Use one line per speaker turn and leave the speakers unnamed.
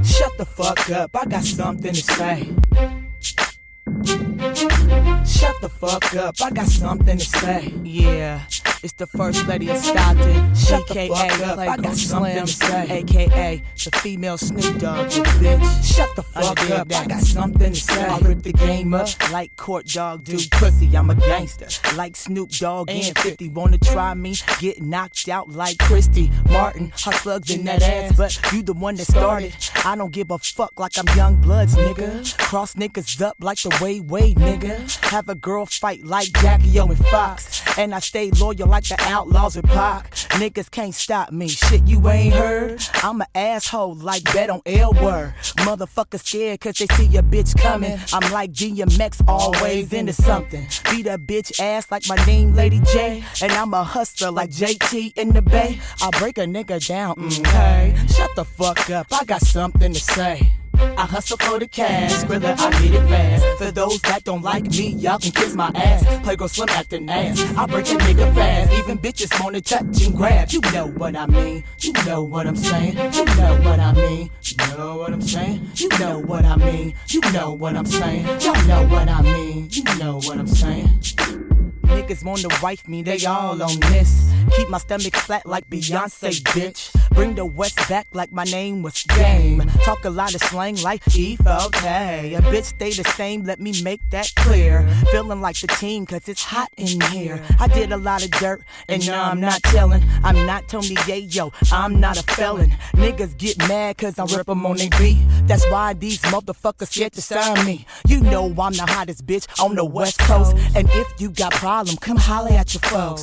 Shut the fuck up, I got something to say. Shut the fuck up, I got something to say. Yeah, it's the first lady of Stockton. Shut the fuck up, I got something to say. AKA the female Snoop Dogg, you bitch. Shut the fuck up, I got something to say. I rip the game up like Court Dog do pussy. I'm a gangster like Snoop Dogg and 50. Wanna try me? Get knocked out like Christy Martin. Her slugs in that ass, but you the one that started. I don't give a fuck like I'm Young Bloods, nigga. Cross niggas up like the way, nigga. Have a girl fight like Jackie O and Fox. And I stay loyal like the Outlaws with Pac. Niggas can't stop me, shit you ain't heard. I'm an asshole like Bet on L Word. Motherfuckers scared cause they see a bitch coming. I'm like DMX, always into something. Beat a bitch ass like my name Lady J. And I'm a hustler like JT in the Bay. I break a nigga down, hey. Shut the fuck up, I got something to say. I hustle for the cash, Skrilla, I get it fast. For those that don't like me, y'all can kiss my ass. Playgirl Slim acting ass, I break a nigga fast. Even bitches wanna touch and grab. You know what I mean, you know what I'm saying. You know what I mean, you know what I'm saying. You know what I mean, you know what I'm saying. Y'all know what I mean, you know what I'm saying. Niggas wanna wife me, they all on this. Keep my stomach flat like Beyonce, bitch. Bring the West back like my name was Game. Talk a lot of slang like E4K. A bitch stay the same, let me make that clear. Feeling like the team cause it's hot in here. I did a lot of dirt and now I'm not telling. I'm not Tony Yayo, I'm not a felon. Niggas get mad cause I rip them on they beat. That's why these motherfuckers scared to sign me. You know I'm the hottest bitch on the West Coast. And if you got problems, come holler at your folks.